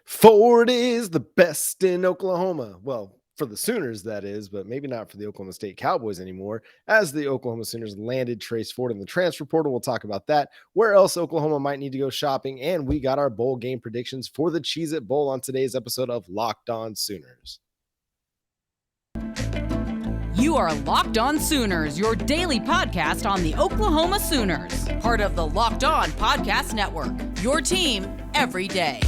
Ford is the best in Oklahoma. Well, for the Sooners, that is, but maybe not for the Oklahoma State Cowboys anymore, as the Oklahoma Sooners landed Trace Ford in the transfer portal. We'll talk about that, where else Oklahoma might need to go shopping, and we got our bowl game predictions for the Cheez-It Bowl on today's episode of Locked On Sooners. You are Locked On Sooners, your daily podcast on the Oklahoma Sooners, part of the Locked On Podcast Network, your team every day.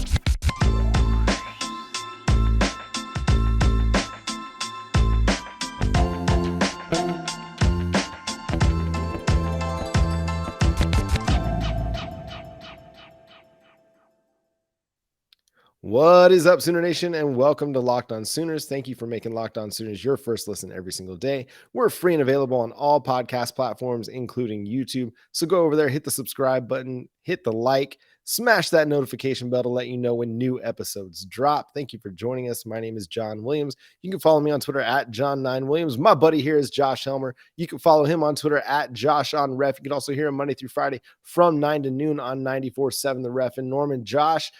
What is up, Sooner Nation, and welcome to Locked On Sooners. Thank you for making Locked On Sooners your first listen every single day. We're free and available on all podcast platforms, including YouTube. So go over there, hit the subscribe button, hit the like, smash that notification bell to let you know when new episodes drop. Thank you for joining us. My name is John Williams. You can follow me on Twitter at John9Williams. My buddy here is Josh Helmer. You can follow him on Twitter at JoshOnRef. You can also hear him Monday through Friday from 9 to noon on 94.7 The Ref. And Norman, Josh,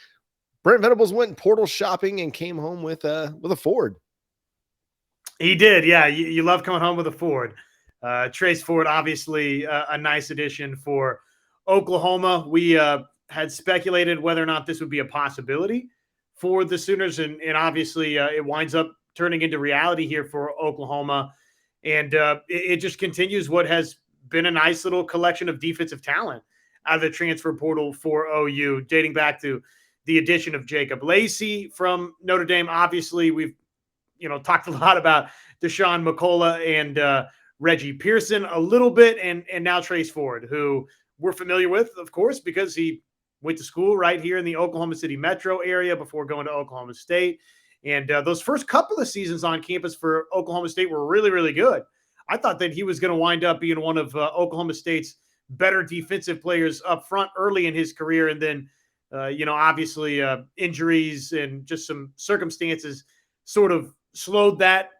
Brent Venables went portal shopping and came home with a Ford. He did, yeah. You love coming home with a Ford. Trace Ford, obviously a nice addition for Oklahoma. We had speculated whether or not this would be a possibility for the Sooners, and obviously it winds up turning into reality here for Oklahoma. And it just continues what has been a nice little collection of defensive talent out of the transfer portal for OU, dating back to the addition of Jacob Lacey from Notre Dame. Obviously, we've talked a lot about Deshaun McCullough and Reggie Pearson a little bit, and now Trace Ford, who we're familiar with, of course, because he went to school right here in the Oklahoma City metro area before going to Oklahoma State. And those first couple of seasons on campus for Oklahoma State were really, really good. I thought that he was going to wind up being one of Oklahoma State's better defensive players up front early in his career, and then obviously injuries and just some circumstances sort of slowed that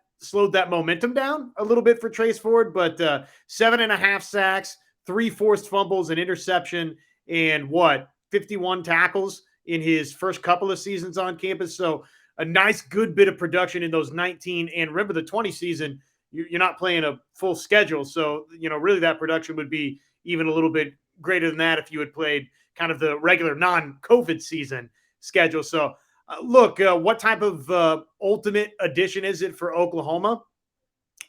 momentum down a little bit for Trace Ford. But 7.5 sacks, 3 forced fumbles, an interception, and 51 tackles in his first couple of seasons on campus. So a nice, good bit of production in those 19. And remember, the 20 season, you're not playing a full schedule. So, really that production would be even a little bit greater than that if you had played kind of the regular non-COVID season schedule. So look, what type of ultimate addition is it for Oklahoma?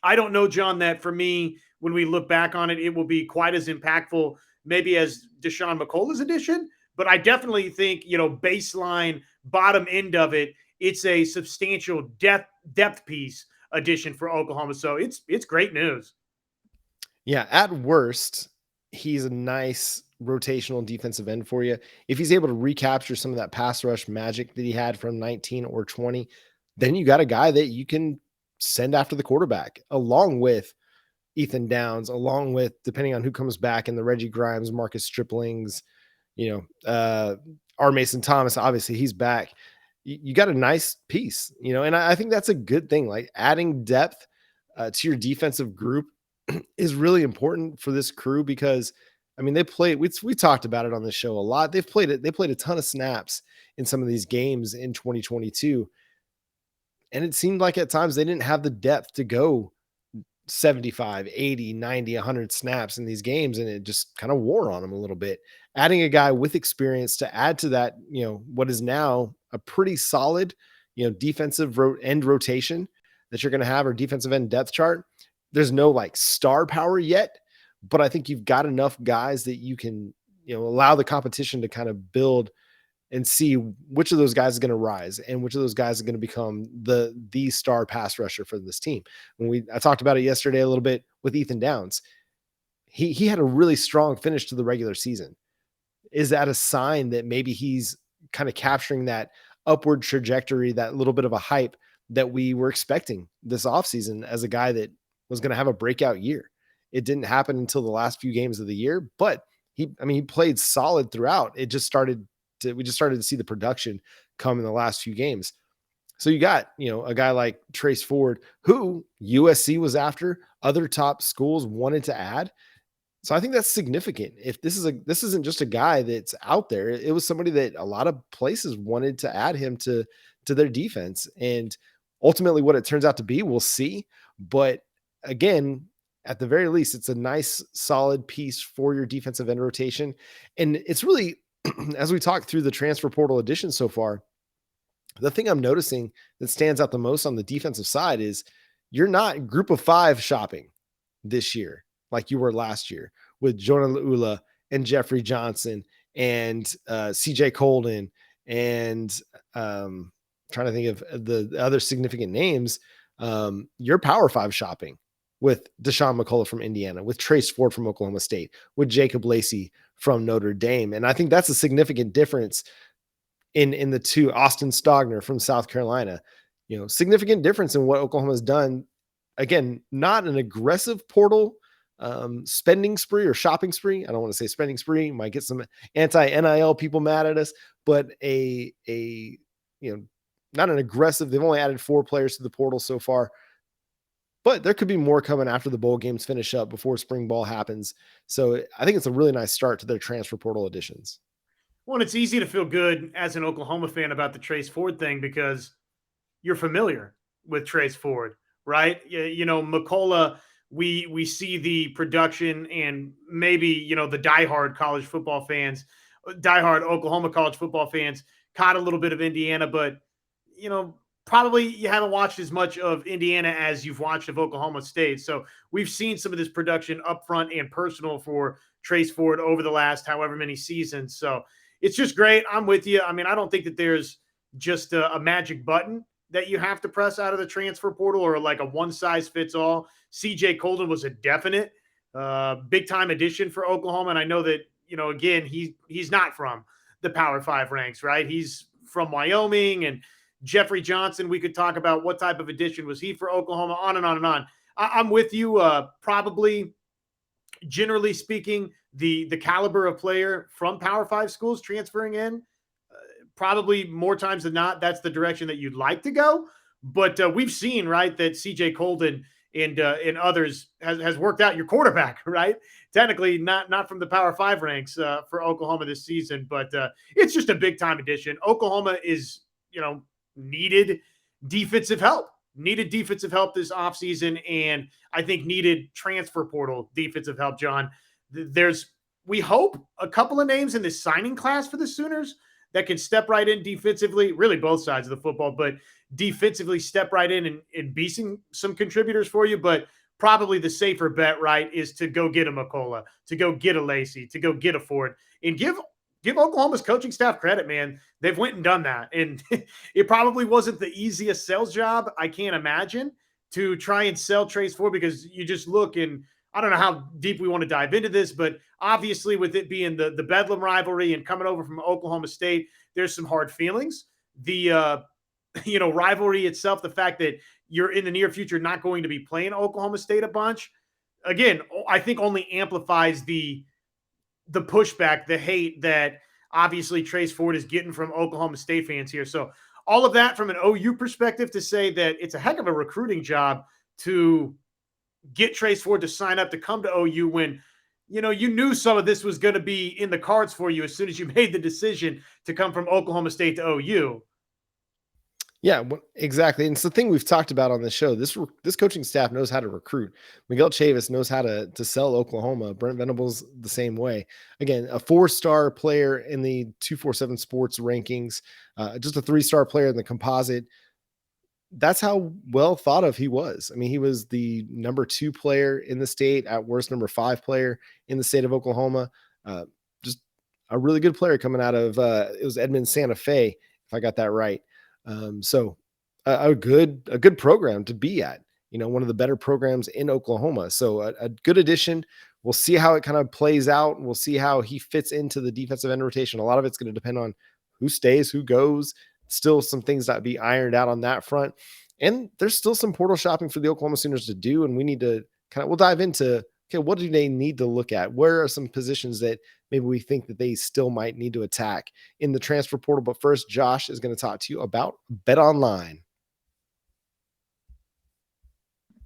I don't know, John, that for me, when we look back on it, it will be quite as impactful maybe as Deshaun McCullough's addition. But I definitely think, baseline, bottom end of it, it's a substantial depth piece addition for Oklahoma. So it's great news. Yeah, at worst, he's a nice rotational defensive end for you. If he's able to recapture some of that pass rush magic that he had from 19 or 20, then you got a guy that you can send after the quarterback, along with Ethan Downs, along with, depending on who comes back, in the Reggie Grimes, Marcus Striplings, R. Mason Thomas, obviously he's back. You got a nice piece, and I think that's a good thing. Like, adding depth to your defensive group is really important for this crew, because they played, we talked about it on the show a lot. They played a ton of snaps in some of these games in 2022. And it seemed like at times they didn't have the depth to go 75, 80, 90, 100 snaps in these games. And it just kind of wore on them a little bit. Adding a guy with experience to add to that, what is now a pretty solid, defensive end rotation that you're going to have, or defensive end depth chart. There's no star power yet, but I think you've got enough guys that you can, allow the competition to kind of build and see which of those guys is going to rise and which of those guys is going to become the star pass rusher for this team. I talked about it yesterday a little bit with Ethan Downs. He had a really strong finish to the regular season. Is that a sign that maybe he's kind of capturing that upward trajectory, that little bit of a hype that we were expecting this offseason as a guy that was going to have a breakout year? It didn't happen until the last few games of the year, but he played solid throughout. We just started to see the production come in the last few games. So you got, a guy like Trace Ford, who USC was after, other top schools wanted to add. So I think that's significant. If this isn't just a guy that's out there, it was somebody that a lot of places wanted to add him to their defense. And ultimately what it turns out to be, we'll see. But again, at the very least, it's a nice solid piece for your defensive end rotation. And it's really as we talk through the transfer portal additions so far, the thing I'm noticing that stands out the most on the defensive side is you're not group of 5 shopping this year like you were last year with Jonah Laula and Jeffrey Johnson and CJ Colden and trying to think of the other significant names. You're Power 5 shopping with Deshaun McCullough from Indiana, with Trace Ford from Oklahoma State, with Jacob Lacey from Notre Dame. And I think that's a significant difference in the two. Austin Stogner from South Carolina, significant difference in what Oklahoma has done. Again, not an aggressive portal spending spree or shopping spree. I don't want to say spending spree. Might get some anti-NIL people mad at us, but not an aggressive. They've only added 4 players to the portal so far, but there could be more coming after the bowl games finish up before spring ball happens. So I think it's a really nice start to their transfer portal additions. Well, it's easy to feel good as an Oklahoma fan about the Trace Ford thing because you're familiar with Trace Ford, right? McCullough, we see the production and maybe, the diehard college football fans, diehard Oklahoma college football fans caught a little bit of Indiana, but, probably you haven't watched as much of Indiana as you've watched of Oklahoma State. So we've seen some of this production upfront and personal for Trace Ford over the last however many seasons. So it's just great. I'm with you. I mean, I don't think that there's just a magic button that you have to press out of the transfer portal or like a one size fits all. CJ Colden was a definite big time addition for Oklahoma. And I know that, again, he's not from the Power 5 ranks, right? He's from Wyoming. And Jeffrey Johnson, we could talk about what type of addition was he for Oklahoma, on and on and on. I'm with you. Probably, generally speaking, the caliber of player from Power 5 schools transferring in, probably more times than not, that's the direction that you'd like to go. But we've seen, right, that CJ Colden and others has worked out. Your quarterback, right? Technically not from the Power 5 ranks for Oklahoma this season, but it's just a big time addition. Oklahoma is, needed defensive help this offseason, and I think needed transfer portal defensive help, John. We hope a couple of names in this signing class for the Sooners that can step right in defensively, really both sides of the football, but defensively step right in and be some contributors for you. But probably the safer bet, right, is to go get a McCullough, to go get a Lacey, to go get a Ford, and give Oklahoma's coaching staff credit, man. They've went and done that. And it probably wasn't the easiest sales job, I can't imagine, to try and sell Trace Ford, because you just look, and I don't know how deep we want to dive into this, but obviously with it being the Bedlam rivalry and coming over from Oklahoma State, there's some hard feelings. The rivalry itself, the fact that you're in the near future not going to be playing Oklahoma State a bunch, again, I think only amplifies the pushback, the hate that obviously Trace Ford is getting from Oklahoma State fans here. So all of that from an OU perspective, to say that it's a heck of a recruiting job to get Trace Ford to sign up to come to OU when, you knew some of this was going to be in the cards for you as soon as you made the decision to come from Oklahoma State to OU. Yeah, exactly. And it's the thing we've talked about on the show. This coaching staff knows how to recruit. Miguel Chavis knows how to sell Oklahoma. Brent Venables the same way. Again, a 4-star player in the 247 Sports rankings, just a 3-star player in the composite. That's how well thought of he was. I mean, he was the number 2 player in the state, at worst number 5 player in the state of Oklahoma. Just a really good player coming out of it was Edmond Santa Fe, if I got that right. So a good program to be at, one of the better programs in Oklahoma. So a good addition. We'll see how it kind of plays out. We'll see how he fits into the defensive end rotation. A lot of it's going to depend on who stays, who goes. Still some things that be ironed out on that front. And there's still some portal shopping for the Oklahoma Sooners to do. And we need to we'll dive into, okay, what do they need to look at? Where are some positions that maybe we think that they still might need to attack in the transfer portal? But first, Josh is going to talk to you about BetOnline.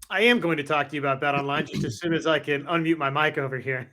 I am going to talk to you about BetOnline just as soon as I can unmute my mic over here.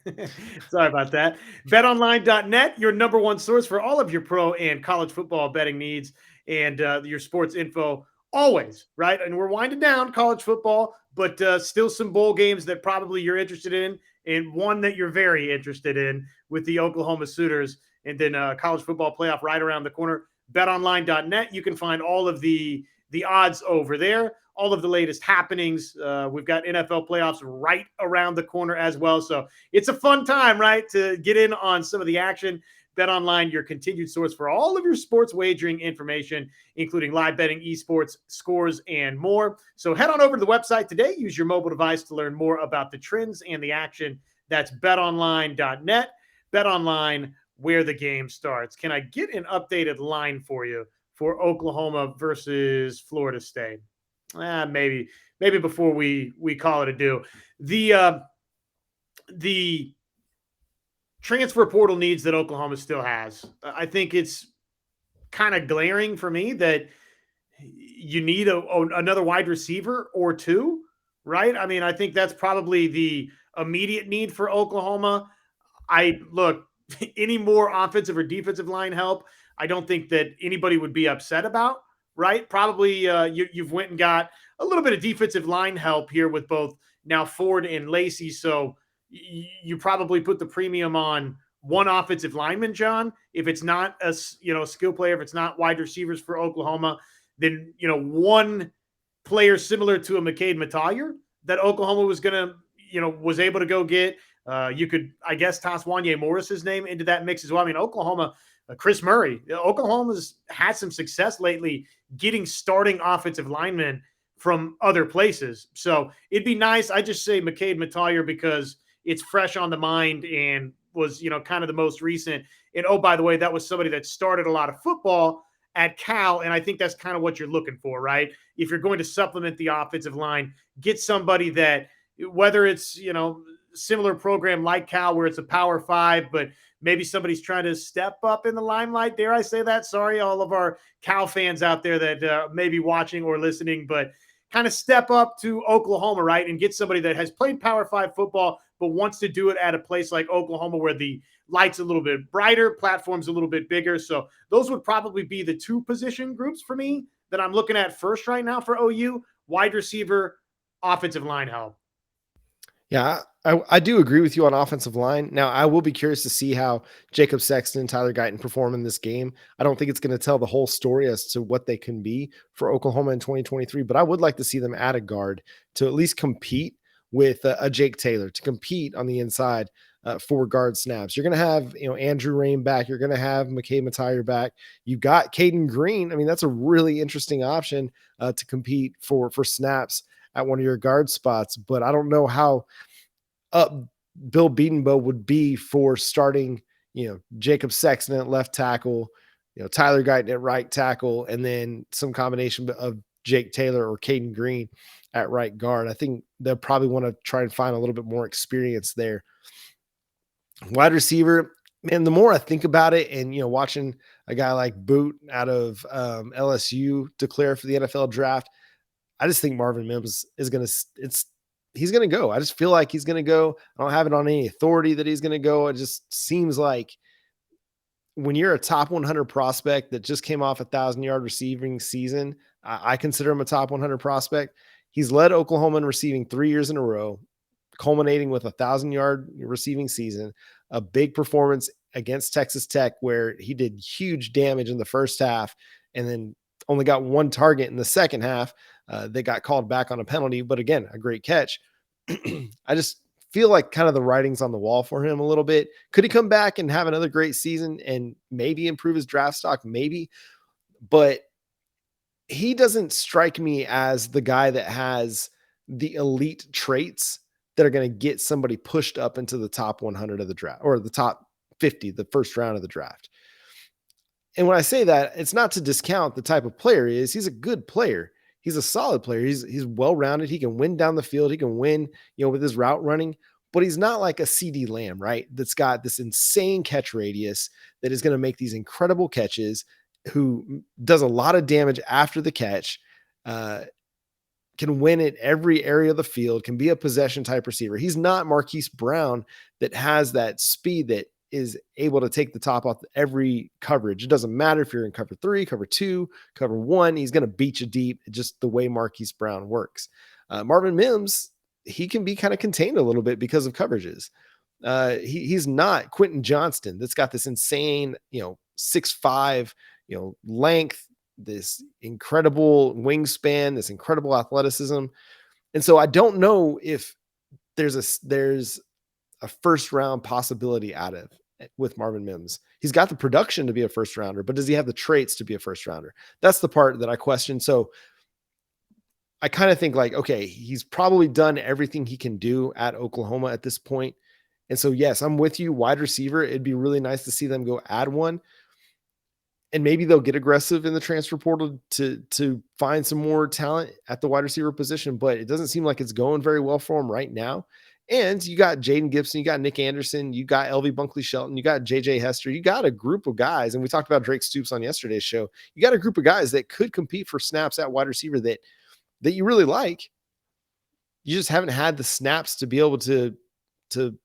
Sorry about that. BetOnline.net, your number one source for all of your pro and college football betting needs and your sports info always, right? And we're winding down college football, but still some bowl games that probably you're interested in, and one that you're very interested in with the Oklahoma Sooners, and then college football playoff right around the corner. BetOnline.net, you can find all of the odds over there, all of the latest happenings. We've got NFL playoffs right around the corner as well. So it's a fun time, right, to get in on some of the action. BetOnline, your continued source for all of your sports wagering information, including live betting, esports, scores, and more. So head on over to the website today. Use your mobile device to learn more about the trends and the action. That's betonline.net. BetOnline, where the game starts. Can I get an updated line for you for Oklahoma versus Florida State? Maybe before we call it a do. The transfer portal needs that Oklahoma still has, I think it's kind of glaring for me that you need another wide receiver or two, right? I mean, I think that's probably the immediate need for Oklahoma. Any more offensive or defensive line help, I don't think that anybody would be upset about, right? Probably you've went and got a little bit of defensive line help here with both now Ford and Lacey. So you probably put the premium on one offensive lineman, John. If it's not a skill player, if it's not wide receivers for Oklahoma, then one player similar to a McCade Metallier that Oklahoma was able to go get. You could, I guess, toss Wanye Morris's name into that mix as well. I mean, Oklahoma, Chris Murray, Oklahoma's had some success lately getting starting offensive linemen from other places. So it'd be nice. I just say McCade Metallier because it's fresh on the mind and was, kind of the most recent. And oh, by the way, that was somebody that started a lot of football at Cal. And I think that's kind of what you're looking for, right? If you're going to supplement the offensive line, get somebody that, whether it's, similar program like Cal where it's a Power 5, but maybe somebody's trying to step up in the limelight. Dare I say that? Sorry, all of our Cal fans out there that may be watching or listening, but kind of step up to Oklahoma, right? And get somebody that has played Power 5 football, but wants to do it at a place like Oklahoma where the light's a little bit brighter, platform's a little bit bigger. So those would probably be the two position groups for me that I'm looking at first right now for OU: wide receiver, offensive line help. Yeah, I do agree with you on offensive line. Now, I will be curious to see how Jacob Sexton and Tyler Guyton perform in this game. I don't think it's going to tell the whole story as to what they can be for Oklahoma in 2023, but I would like to see them add a guard to at least compete with a Jake Taylor, to compete on the inside for guard snaps. You're going to have Andrew Rain back. You're going to have McCade Metallier back. You got Caden Green. I mean, that's a really interesting option to compete for snaps at one of your guard spots, but I don't know how up Bill Bedenbaugh would be for starting, Jacob Sexton at left tackle, Tyler Guyton at right tackle, and then some combination of Jake Taylor or Caden Green at right guard. I think they'll probably want to try and find a little bit more experience there. Wide receiver, man, the more I think about it and, watching a guy like Boot out of LSU declare for the NFL draft, I just think Marvin Mims is he's going to go. I just feel like he's going to go. I don't have it on any authority that he's going to go. It just seems like when you're a top 100 prospect that just came off 1,000-yard receiving season, I consider him a top 100 prospect. He's led Oklahoma in receiving 3 years in a row, culminating with 1,000-yard receiving season, a big performance against Texas Tech where he did huge damage in the first half and then only got one target in the second half. They got called back on a penalty, but again, a great catch. I just feel like kind of the writing's on the wall for him a little bit. Could he come back and have another great season and maybe improve his draft stock? Maybe, but he doesn't strike me as the guy that has the elite traits that are going to get somebody pushed up into the top 100 of the draft or the top 50, the first round of the draft. And when I say that, it's not to discount the type of player he is. He's a good player. He's a solid player. He's well-rounded. He can win down the field. He can win, with his route running, but he's not like a CD Lamb, right? That's got this insane catch radius that is going to make these incredible catches, who does a lot of damage after the catch, can can win at every area of the field, can be a possession type receiver. He's not Marquise Brown that has that speed that is able to take the top off every coverage. It doesn't matter if you're in cover 3, cover 2, cover 1, he's going to beat you deep, just the way Marquise Brown works. Marvin Mims, he can be kind of contained a little bit because of coverages. He's not Quentin Johnston that's got this insane, 6'5", length, this incredible wingspan, this incredible athleticism. And so I don't know if there's a first round possibility out of with Marvin Mims. He's got the production to be a first rounder, but does he have the traits to be a first rounder? That's the part that I question. So I kind of think like, okay, he's probably done everything he can do at Oklahoma at this point. And so, yes, I'm with you. Wide receiver, it'd be really nice to see them go add one. And maybe they'll get aggressive in the transfer portal to find some more talent at the wide receiver position, but it doesn't seem like it's going very well for them right now. And you got Jaden Gibson, you got Nick Anderson, you got LV Bunkley Shelton, you got JJ Hester, you got a group of guys. And we talked about Drake Stoops on yesterday's show. You got a group of guys that could compete for snaps at wide receiver that you really like. You just haven't had the snaps to be able to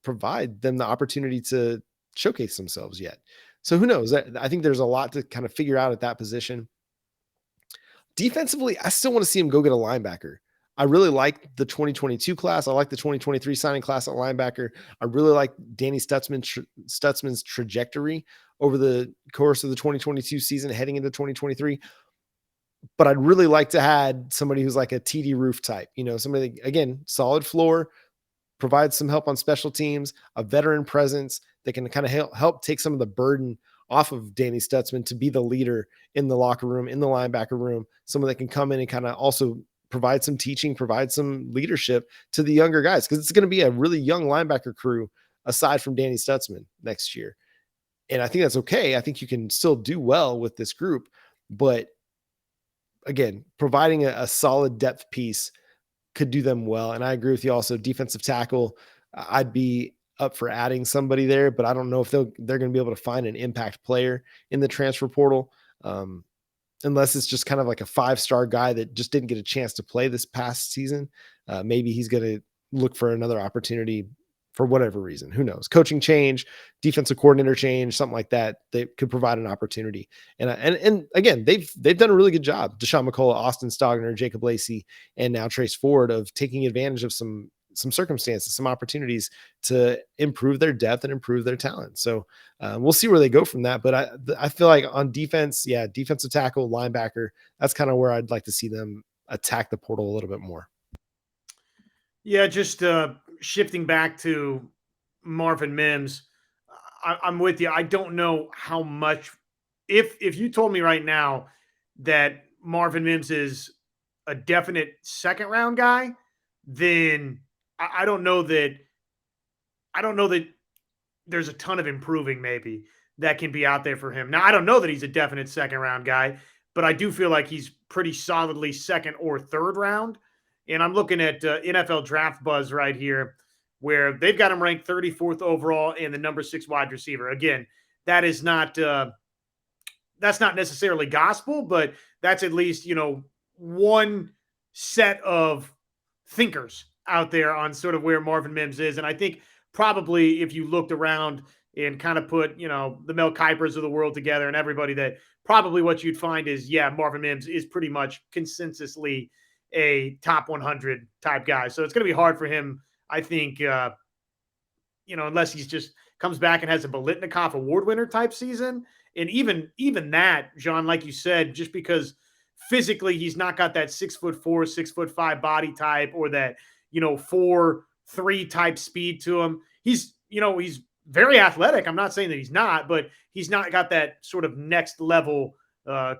provide them the opportunity to showcase themselves yet. So who knows? I think there's a lot to kind of figure out at that position. Defensively, I still want to see him go get a linebacker. I really like the 2022 class. I like the 2023 signing class at linebacker. I really like Danny Stutzman's trajectory over the course of the 2022 season heading into 2023. But I'd really like to add somebody who's like a TD Roof type, somebody, again, solid floor, provide some help on special teams, a veteran presence that can kind of help take some of the burden off of Danny Stutzman to be the leader in the locker room, in the linebacker room, someone that can come in and kind of also provide some teaching, provide some leadership to the younger guys. Cause it's going to be a really young linebacker crew aside from Danny Stutzman next year. And I think that's okay. I think you can still do well with this group, but again, providing a solid depth piece could do them well. And I agree with you also, defensive tackle, I'd be up for adding somebody there, but I don't know if they're going to be able to find an impact player in the transfer portal. Unless it's just kind of like a 5-star guy that just didn't get a chance to play this past season. Maybe he's going to look for another opportunity for whatever reason. Who knows? Coaching change, defensive coordinator change, something like that. They could provide an opportunity. And again, they've done a really good job. Deshaun McCullough, Austin Stogner, Jacob Lacey, and now Trace Ford of taking advantage of some circumstances, some opportunities to improve their depth and improve their talent. So we'll see where they go from that. But I feel like on defense, defensive tackle, linebacker, that's kind of where I'd like to see them attack the portal a little bit more. Yeah, just shifting back to Marvin Mims, I'm with you. I don't know how much. If you told me right now that Marvin Mims is a definite second round guy, then I don't know that there's a ton of improving maybe that can be out there for him. Now, I don't know that he's a definite second round guy, but I do feel like he's pretty solidly second or third round. And I'm looking at NFL Draft Buzz right here, where they've got him ranked 34th overall and the number 6 wide receiver. Again, that is not that's not necessarily gospel, but that's at least, one set of thinkers out there on sort of where Marvin Mims is. And I think probably if you looked around and kind of put, the Mel Kipers of the world together and everybody, that probably what you'd find is, Marvin Mims is pretty much consensusly a top 100 type guy. So it's going to be hard for him, I think, unless he's just comes back and has a Biletnikoff award winner type season. And even that, John, like you said, just because physically he's not got that 6'4", 6'5" body type, or that, 4.3 type speed to him. He's very athletic. I'm not saying that he's not, but he's not got that sort of next level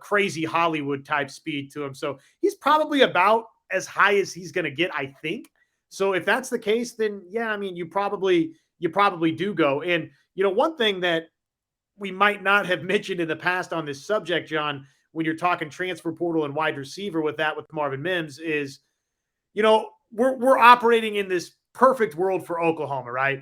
crazy Hollywood type speed to him. So he's probably about as high as he's going to get, I think. So if that's the case, then you probably do go. And, one thing that we might not have mentioned in the past on this subject, John, when you're talking transfer portal and wide receiver with Marvin Mims is, we're operating in this perfect world for Oklahoma, right?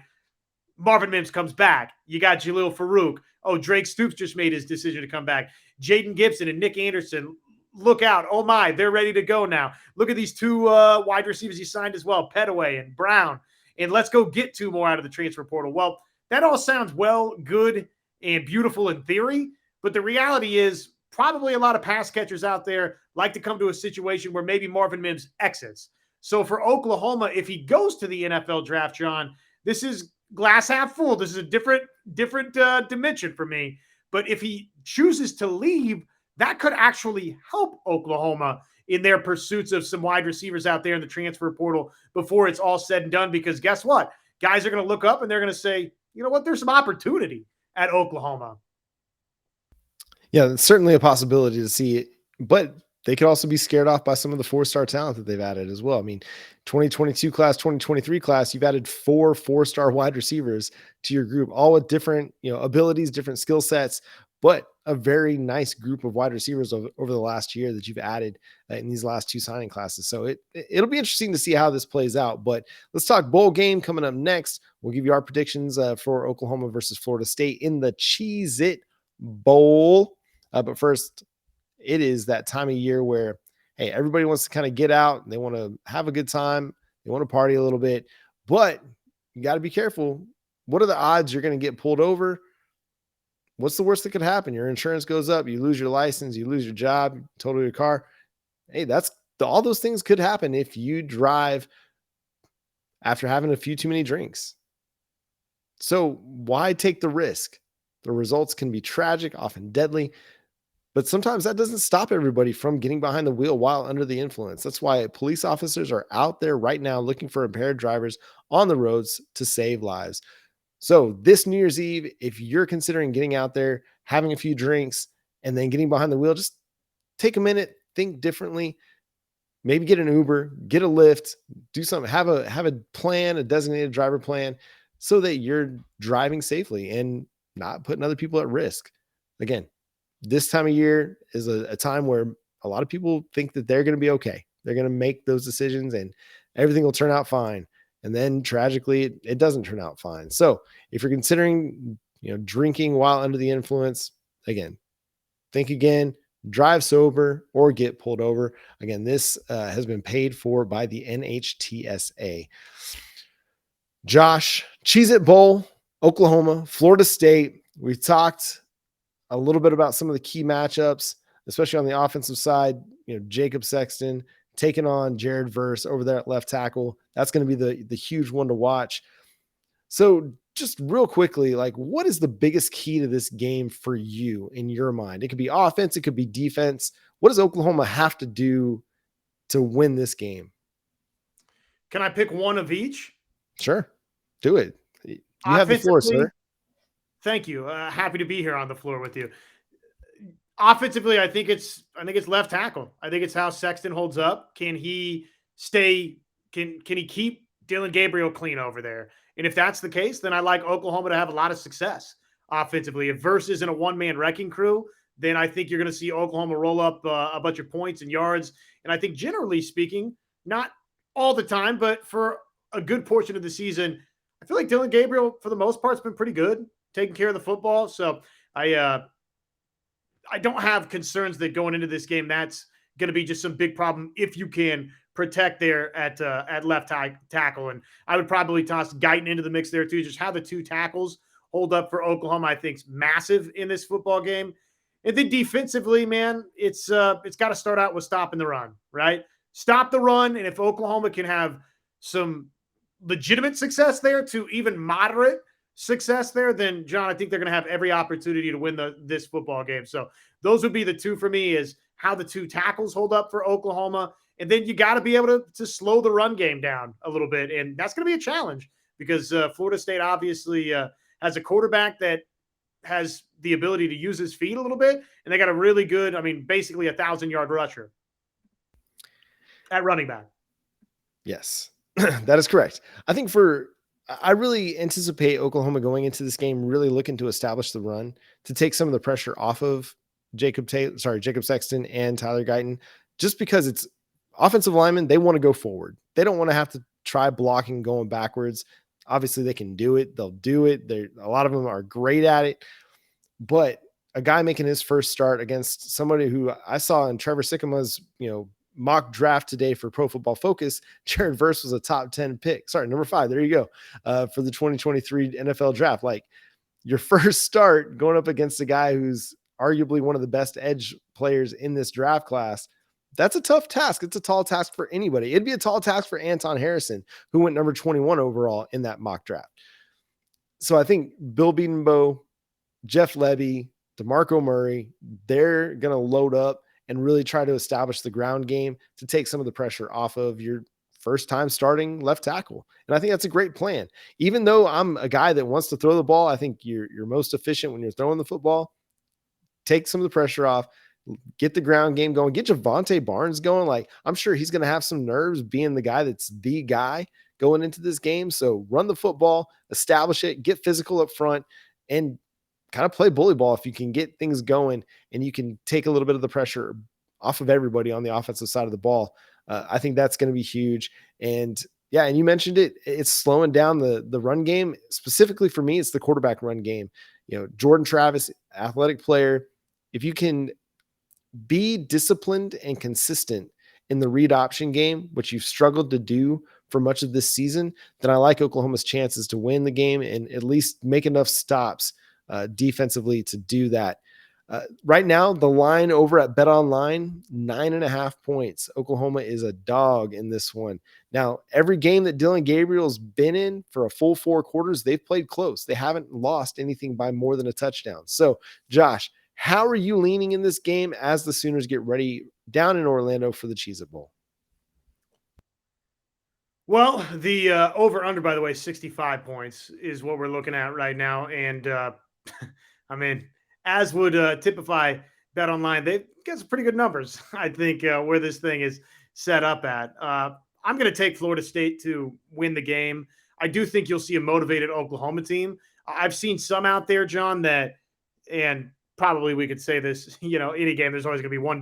Marvin Mims comes back. You got Jalil Farouk. Oh, Drake Stoops just made his decision to come back. Jaden Gibson and Nick Anderson look out. Oh my, they're ready to go now. Look at these two wide receivers he signed as well, Petaway and Brown. And let's go get 2 more out of the transfer portal. Well, that all sounds good and beautiful in theory, but the reality is probably a lot of pass catchers out there like to come to a situation where maybe Marvin Mims exits. So for Oklahoma, if he goes to the NFL draft, John, this is glass half full. This is a different dimension for me. But if he chooses to leave, that could actually help Oklahoma in their pursuits of some wide receivers out there in the transfer portal before it's all said and done. Because guess what? Guys are going to look up and they're going to say, you know what? There's some opportunity at Oklahoma. Yeah, it's certainly a possibility to see it, but they could also be scared off by some of the 4-star talent that they've added as well. I mean, 2022 class, 2023 class, you've added 4 4-star wide receivers to your group, all with different, abilities, different skill sets, but a very nice group of wide receivers over the last year that you've added in these last 2 signing classes. So it'll be interesting to see how this plays out, but let's talk bowl game coming up next. We'll give you our predictions for Oklahoma versus Florida State in the Cheez-It Bowl. But first, it is that time of year where, hey, everybody wants to kind of get out. They want to have a good time. They want to party a little bit, but you got to be careful. What are the odds you're going to get pulled over? What's the worst that could happen? Your insurance goes up, you lose your license, you lose your job, you total your car. Hey, all those things could happen if you drive after having a few too many drinks. So why take the risk? The results can be tragic, often deadly. But sometimes that doesn't stop everybody from getting behind the wheel while under the influence. That's why police officers are out there right now looking for impaired drivers on the roads to save lives. So this New Year's Eve, if you're considering getting out there, having a few drinks, and then getting behind the wheel, just take a minute, think differently, maybe get an Uber, get a Lyft, do something, have a plan, a designated driver plan, so that you're driving safely and not putting other people at risk. Again, this time of year is a time where a lot of people think that they're going to be okay. They're going to make those decisions and everything will turn out fine. And then tragically, it doesn't turn out fine. So if you're considering, drinking while under the influence, again, think again, drive sober or get pulled over. Again, this has been paid for by the NHTSA. Josh, Cheez-It Bowl, Oklahoma, Florida State. We've talked a little bit about some of the key matchups, especially on the offensive side. Jacob Sexton taking on Jared Verse over there at left tackle. That's going to be the huge one to watch. So just real quickly, what is the biggest key to this game for you in your mind? It could be offense, it could be defense. What does Oklahoma have to do to win this game? Can I pick one of each? Sure. Do it. You have the floor, sir. Thank you. Happy to be here on the floor with you. Offensively, I think it's left tackle. I think it's how Sexton holds up. Can he keep Dillon Gabriel clean over there? And if that's the case, then I like Oklahoma to have a lot of success offensively. If Verse isn't a one-man wrecking crew, then I think you're going to see Oklahoma roll up a bunch of points and yards. And I think generally speaking, not all the time, but for a good portion of the season, I feel like Dillon Gabriel, for the most part, has been pretty good taking care of the football. So I don't have concerns that going into this game, that's going to be just some big problem if you can protect there at left tackle. And I would probably toss Guyton into the mix there too. Just how the 2 tackles hold up for Oklahoma, I think, is massive in this football game. And then defensively, man, it's got to start out with stopping the run, right? Stop the run. And if Oklahoma can have some legitimate success there to even moderate success there, then John, I think they're going to have every opportunity to win this football game. So those would be the 2 for me, is how the 2 tackles hold up for Oklahoma. And then you got to be able to slow the run game down a little bit. And that's going to be a challenge because Florida State obviously has a quarterback that has the ability to use his feet a little bit. And they got a really good, basically 1,000-yard rusher at running back. Yes, that is correct. I really anticipate Oklahoma going into this game really looking to establish the run, to take some of the pressure off of Jacob Sexton and Tyler Guyton, just because it's offensive linemen. They want to go forward. They don't want to have to try blocking going backwards. Obviously they can do it. They'll do it. A lot of them are great at it, but a guy making his first start against somebody who I saw in Trevor Sycamores, mock draft today for Pro Football Focus. Jared Verse was a top 10 pick. Sorry, number 5. There you go. For the 2023 NFL draft. Like, your first start going up against a guy who's arguably one of the best edge players in this draft class. That's a tough task. It's a tall task for anybody. It'd be a tall task for Anton Harrison, who went number 21 overall in that mock draft. So I think Bill Bedenbaugh, Jeff Levy, DeMarco Murray, they're going to load up and really try to establish the ground game to take some of the pressure off of your first time starting left tackle. And I think that's a great plan. Even though I'm a guy that wants to throw the ball, I think you're most efficient when you're throwing the football. Take some of the pressure off, get the ground game going, get Javonte Barnes going. Like, I'm sure he's going to have some nerves being the guy that's the guy going into this game. So run the football, establish it, get physical up front, and kind of play bully ball if you can get things going and you can take a little bit of the pressure off of everybody on the offensive side of the ball. I think that's going to be huge. And yeah, and you mentioned it, it's slowing down the run game. Specifically for me, it's the quarterback run game. Jordan Travis, athletic player. If you can be disciplined and consistent in the read option game, which you've struggled to do for much of this season, then I like Oklahoma's chances to win the game and at least make enough stops defensively to do that. Right now, the line over at BetOnline, 9.5 points. Oklahoma is a dog in this one. Now, every game that Dylan Gabriel's been in for a full 4 quarters, they've played close. They haven't lost anything by more than a touchdown. So, Josh, how are you leaning in this game as the Sooners get ready down in Orlando for the Cheez-It Bowl? Well, the over-under, by the way, 65 points is what we're looking at right now. And, I mean, as would typify BetOnline, they've got some pretty good numbers, I think, where this thing is set up at. I'm going to take Florida State to win the game. I do think you'll see a motivated Oklahoma team. I've seen some out there, John, and probably we could say this, any game, there's always going to be one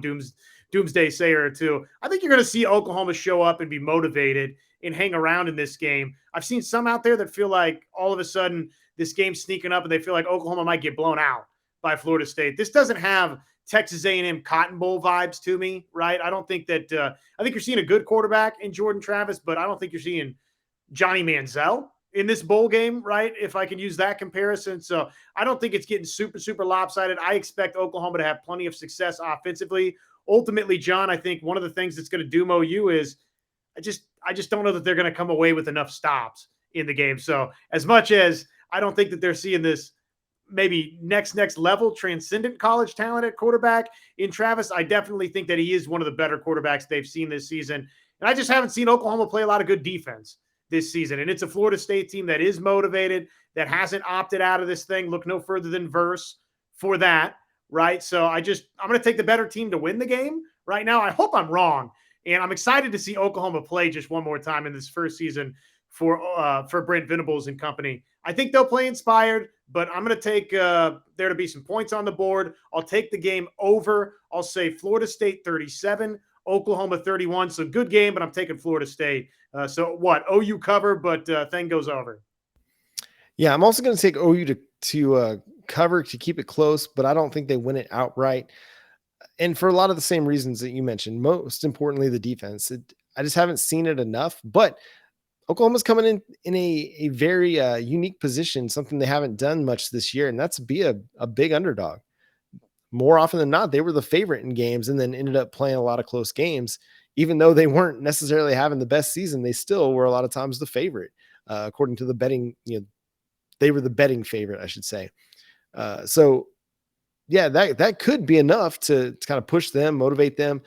doomsday sayer or two. I think you're going to see Oklahoma show up and be motivated and hang around in this game. I've seen some out there that feel like all of a sudden this game's sneaking up and they feel like Oklahoma might get blown out by Florida State. This doesn't have Texas A&M Cotton Bowl vibes to me, right? I don't think that I think you're seeing a good quarterback in Jordan Travis, but I don't think you're seeing Johnny Manziel in this bowl game, right? If I can use that comparison. So I don't think it's getting super, super lopsided. I expect Oklahoma to have plenty of success offensively. Ultimately, John, I think one of the things that's going to doom OU is I just don't know that they're going to come away with enough stops in the game. So as much as I don't think that they're seeing this maybe next level transcendent college talent at quarterback in Travis, I definitely think that he is one of the better quarterbacks they've seen this season. And I just haven't seen Oklahoma play a lot of good defense this season. And it's a Florida State team that is motivated, that hasn't opted out of this thing. Look no further than Verse for that, right? So I'm going to take the better team to win the game right now. I hope I'm wrong. And I'm excited to see Oklahoma play just one more time in this first season for Brent Venables and company. I think they'll play inspired, but I'm going to take there to be some points on the board. I'll take the game over. I'll say Florida State 37, Oklahoma 31. So good game, but I'm taking Florida State. So what? OU cover, but thing goes over. Yeah, I'm also going to take OU to cover to keep it close, but I don't think they win it outright. And for a lot of the same reasons that you mentioned, most importantly, the defense. I just haven't seen it enough, but Oklahoma's coming in a very unique position, something they haven't done much this year, and that's be a big underdog. More often than not, they were the favorite in games and then ended up playing a lot of close games. Even though they weren't necessarily having the best season, they still were a lot of times the favorite. According to the betting, they were the betting favorite, I should say. So yeah, that could be enough to kind of push them, motivate them,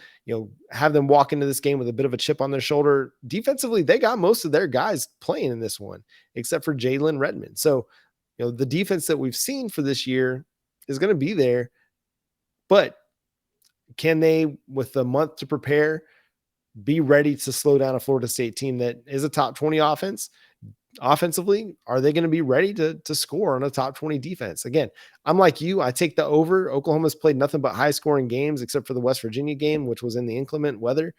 have them walk into this game with a bit of a chip on their shoulder. Defensively, they got most of their guys playing in this one, except for Jalen Redmond. So, the defense that we've seen for this year is going to be there, but can they, with a month to prepare, be ready to slow down a Florida State team that is a top 20 offense? Offensively, are they going to be ready to score on a top 20 defense? Again, I'm like you. I take the over. Oklahoma's played nothing but high scoring games except for the West Virginia game, which was in the inclement weather.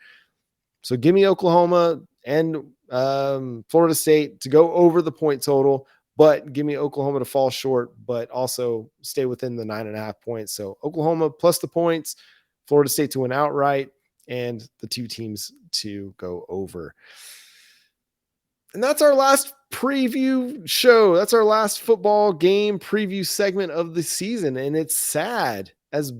So give me Oklahoma and Florida State to go over the point total, but give me Oklahoma to fall short, but also stay within the 9.5 points. So Oklahoma plus the points, Florida State to win outright, and the two teams to go over. And that's our last preview show. That's our last football game preview segment of the season. And it's sad, as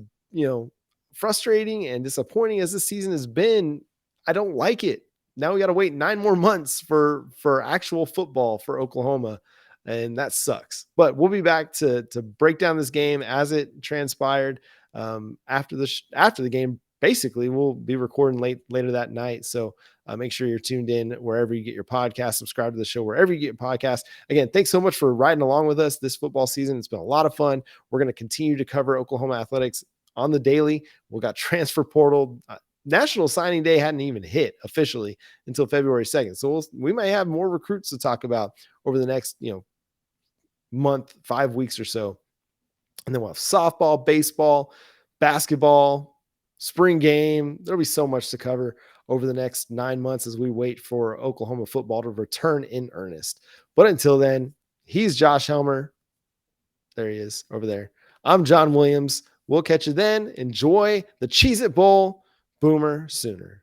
frustrating and disappointing as this season has been. I don't like it. Now we got to wait 9 more months for actual football for Oklahoma. And that sucks. But we'll be back to break down this game as it transpired after the game. Basically, we'll be recording later that night. So make sure you're tuned in wherever you get your podcast. Subscribe to the show wherever you get your podcast. Again, thanks so much for riding along with us this football season. It's been a lot of fun. We're going to continue to cover Oklahoma athletics on the daily. We got transfer portal. National Signing Day hadn't even hit officially until February 2nd. So we might have more recruits to talk about over the next month, 5 weeks or so. And then we'll have softball, baseball, basketball, spring game. There'll be so much to cover over the next 9 months as we wait for Oklahoma football to return in earnest. But until then, he's Josh Helmer. There he is over there. I'm John Williams. We'll catch you then. Enjoy the Cheez-It Bowl. Boomer Sooner.